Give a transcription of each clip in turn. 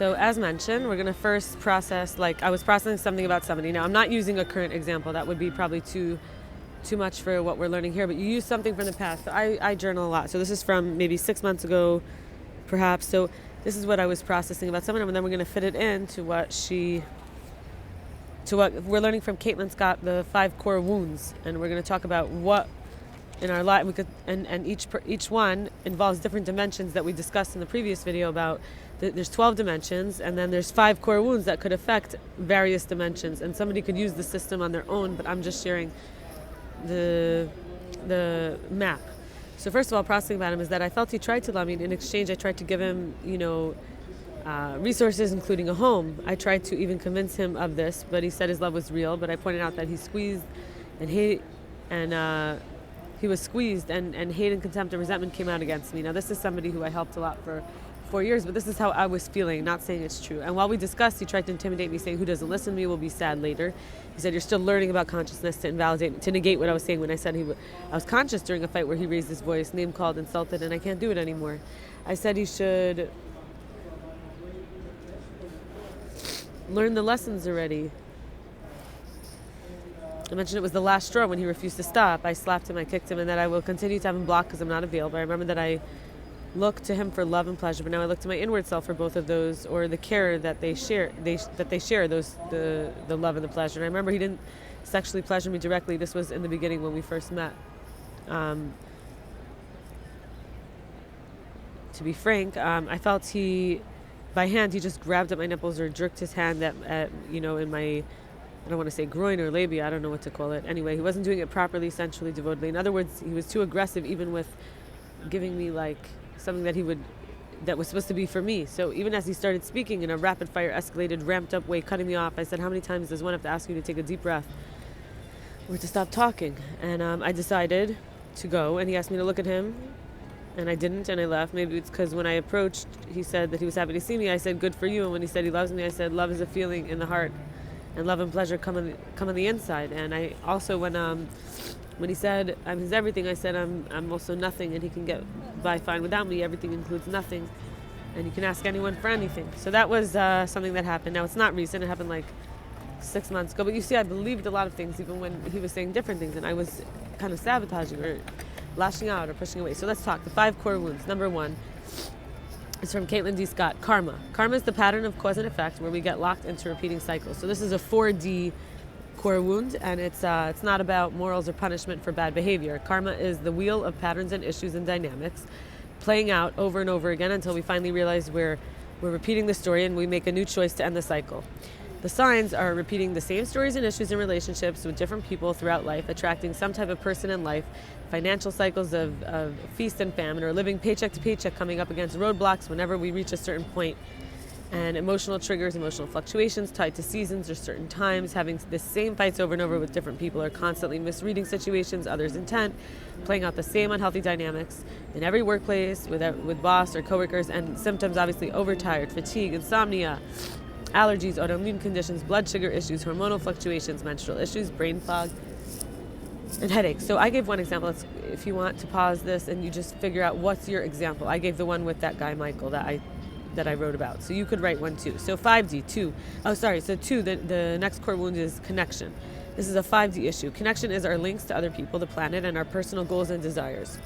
So as mentioned, we're going to first process, like I was processing something about somebody. Now, I'm not using a current example. That would be probably too much for what we're learning here, but you use something from the past. So I journal a lot. So this is from maybe 6 months ago, perhaps. So this is what I was processing about someone, and then we're going to fit it into what we're learning from Caitlin Scott, the 5 core wounds. And we're going to talk about what in our life, and each one involves different dimensions that we discussed in the previous video about. There's 12 dimensions, and then there's 5 core wounds that could affect various dimensions. And somebody could use the system on their own, but I'm just sharing the map. So first of all, processing about him is that I felt he tried to love me. In exchange, I tried to give him, resources, including a home. I tried to even convince him of this, but he said his love was real. But I pointed out that he squeezed and hate, and he was squeezed, and hate and contempt and resentment came out against me. Now, this is somebody who I helped a lot for 4 years, but this is how I was feeling, not saying it's true. And while we discussed, he tried to intimidate me, saying, who doesn't listen to me will be sad later. He said, you're still learning about consciousness, to invalidate, to negate what I was saying when I said I was conscious during a fight where he raised his voice, name called, insulted, and I can't do it anymore. I said he should learn the lessons already. I mentioned it was the last straw when he refused to stop. I slapped him, I kicked him, and that I will continue to have him blocked because I'm not available. I remember that I look to him for love and pleasure, but now I look to my inward self for both of those, or the care that they share. The love and the pleasure. And I remember he didn't sexually pleasure me directly. This was in the beginning when we first met. To be frank, I felt by hand, he just grabbed at my nipples or jerked his hand in my, I don't want to say groin or labia, I don't know what to call it. Anyway, he wasn't doing it properly, sensually, devotedly. In other words, he was too aggressive, even with giving me like something that was supposed to be for me. So even as he started speaking in a rapid fire, escalated, ramped up way, cutting me off, I said, how many times does one have to ask you to take a deep breath or to stop talking? And I decided to go, and he asked me to look at him, and I didn't, and I left. Maybe it's because when I approached, he said that he was happy to see me. I said, good for you. And when he said he loves me, I said, love is a feeling in the heart, and love and pleasure come on the inside. And I also, when he said I'm his everything, I said I'm also nothing, and he can get by fine without me. Everything includes nothing, and you can ask anyone for anything. So that was something that happened. Now, it's not recent. It happened like 6 months ago. But you see, I believed a lot of things, even when he was saying different things, and I was kind of sabotaging or lashing out or pushing away. So let's talk. The 5 core wounds. Number 1 is from Caitlin D. Scott. Karma. Karma is the pattern of cause and effect where we get locked into repeating cycles. So this is a 4D core wound, and it's not about morals or punishment for bad behavior. Karma is the wheel of patterns and issues and dynamics playing out over and over again until we finally realize we're repeating the story and we make a new choice to end the cycle. The signs are repeating the same stories and issues in relationships with different people throughout life, attracting some type of person in life, financial cycles of feast and famine, or living paycheck to paycheck, coming up against roadblocks whenever we reach a certain point. And emotional triggers, emotional fluctuations tied to seasons or certain times, having the same fights over and over with different people, or constantly misreading situations, others' intent, playing out the same unhealthy dynamics in every workplace, with boss or coworkers, and symptoms obviously overtired, fatigue, insomnia, allergies, autoimmune conditions, blood sugar issues, hormonal fluctuations, menstrual issues, brain fog, and headaches. So I gave one example. If you want to pause this and you just figure out what's your example. I gave the one with that guy, Michael, that I wrote about. So you could write one too. So 5D, 2. Oh, sorry. So 2, the next core wound is connection. This is a 5D issue. Connection is our links to other people, the planet, and our personal goals and desires.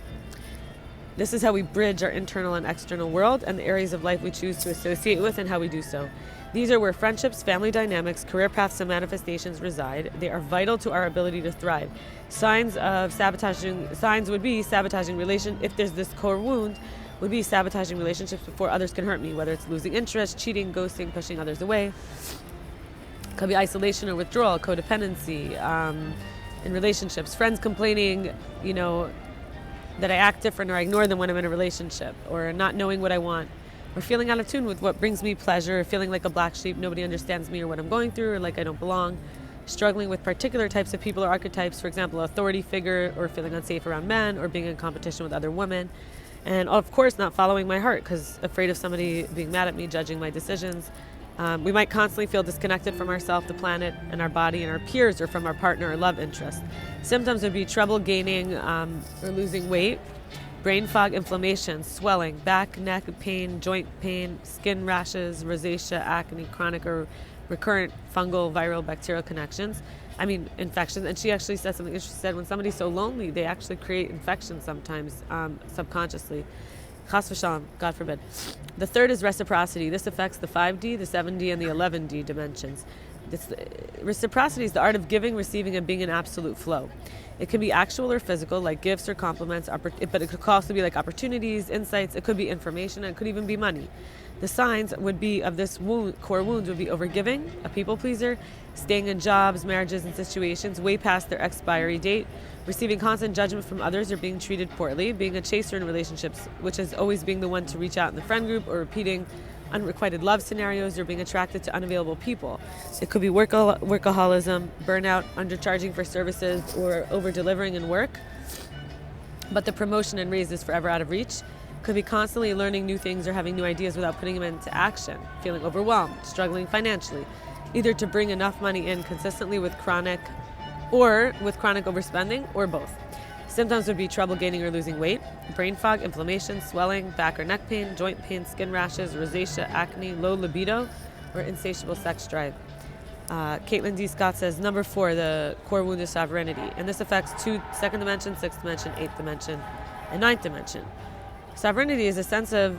This is how we bridge our internal and external world and the areas of life we choose to associate with and how we do so. These are where friendships, family dynamics, career paths, and manifestations reside. They are vital to our ability to thrive. Signs would be sabotaging if there's this core wound, would be sabotaging relationships before others can hurt me, whether it's losing interest, cheating, ghosting, pushing others away. Could be isolation or withdrawal, codependency in relationships, friends complaining, that I act different or I ignore them when I'm in a relationship, or not knowing what I want, or feeling out of tune with what brings me pleasure, or feeling like a black sheep, nobody understands me or what I'm going through, or like I don't belong, struggling with particular types of people or archetypes, for example, authority figure, or feeling unsafe around men, or being in competition with other women. And of course, not following my heart because afraid of somebody being mad at me, judging my decisions. We might constantly feel disconnected from ourselves, the planet, and our body, and our peers, or from our partner or love interest. Symptoms would be trouble gaining or losing weight, brain fog, inflammation, swelling, back, neck pain, joint pain, skin rashes, rosacea, acne, chronic or recurrent fungal, viral, bacterial infections. And she actually said something interesting. She said when somebody's so lonely, they actually create infections sometimes subconsciously. Chas v'shalom, God forbid. The third is reciprocity. This affects the 5D, the 7D, and the 11D dimensions. Reciprocity is the art of giving, receiving, and being in absolute flow. It can be actual or physical, like gifts or compliments, but it could also be like opportunities, insights. It could be information, and it could even be money. The signs would be of this core wounds would be overgiving, a people pleaser, staying in jobs, marriages, and situations way past their expiry date, receiving constant judgment from others or being treated poorly, being a chaser in relationships, which is always being the one to reach out in the friend group, or repeating unrequited love scenarios, or being attracted to unavailable people. It could be workaholism, burnout, undercharging for services, or over-delivering in work, but the promotion and raise is forever out of reach. Could be constantly learning new things or having new ideas without putting them into action, feeling overwhelmed, struggling financially, either to bring enough money in consistently with chronic overspending, or both. Symptoms would be trouble gaining or losing weight, brain fog, inflammation, swelling, back or neck pain, joint pain, skin rashes, rosacea, acne, low libido, or insatiable sex drive. Caitlin D. Scott says, number 4, the core wound is sovereignty. And this affects 2nd dimension, 6th dimension, 8th dimension, and 9th dimension. Sovereignty is a sense of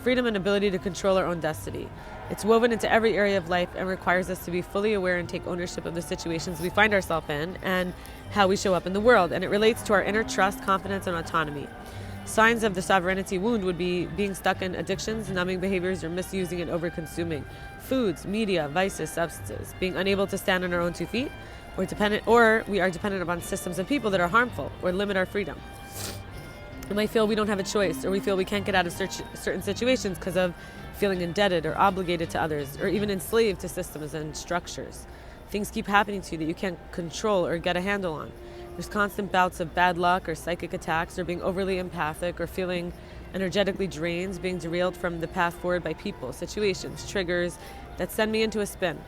freedom and ability to control our own destiny. It's woven into every area of life and requires us to be fully aware and take ownership of the situations we find ourselves in and how we show up in the world. And it relates to our inner trust, confidence, and autonomy. Signs of the sovereignty wound would be being stuck in addictions, numbing behaviors, or misusing and over-consuming foods, media, vices, substances, being unable to stand on our own 2 feet, or we are dependent upon systems of people that are harmful or limit our freedom. We might feel we don't have a choice, or we feel we can't get out of certain situations because of feeling indebted or obligated to others, or even enslaved to systems and structures. Things keep happening to you that you can't control or get a handle on. There's constant bouts of bad luck or psychic attacks, or being overly empathic, or feeling energetically drained, being derailed from the path forward by people, situations, triggers that send me into a spin.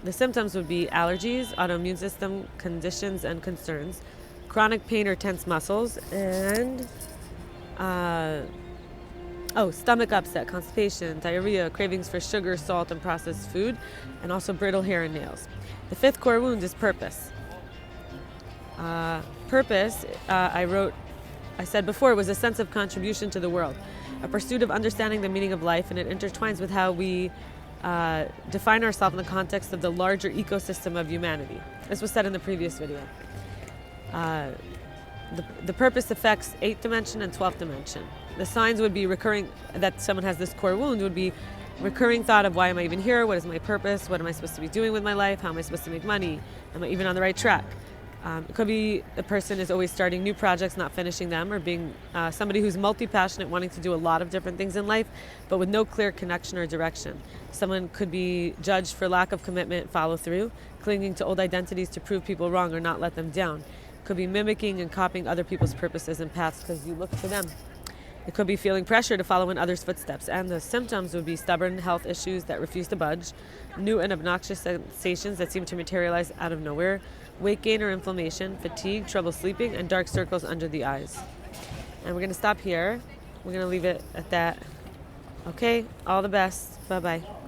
The symptoms would be allergies, autoimmune system conditions and concerns, chronic pain or tense muscles, and stomach upset, constipation, diarrhea, cravings for sugar, salt, and processed food, and also brittle hair and nails. The 5th core wound is purpose. Purpose, I said before, was a sense of contribution to the world, a pursuit of understanding the meaning of life, and it intertwines with how we define ourselves in the context of the larger ecosystem of humanity. This was said in the previous video. The purpose affects 8th dimension and 12th dimension. The signs would be recurring, that someone has this core wound, would be recurring thought of why am I even here? What is my purpose? What am I supposed to be doing with my life? How am I supposed to make money? Am I even on the right track? It could be a person is always starting new projects, not finishing them, or being somebody who's multi-passionate, wanting to do a lot of different things in life, but with no clear connection or direction. Someone could be judged for lack of commitment, follow through, clinging to old identities to prove people wrong or not let them down. Could be mimicking and copying other people's purposes and paths because you look to them. It could be feeling pressure to follow in others' footsteps, and the symptoms would be stubborn health issues that refuse to budge, new and obnoxious sensations that seem to materialize out of nowhere, weight gain or inflammation, fatigue, trouble sleeping, and dark circles under the eyes. And we're going to stop here. We're going to leave it at that. Okay, all the best. Bye-bye.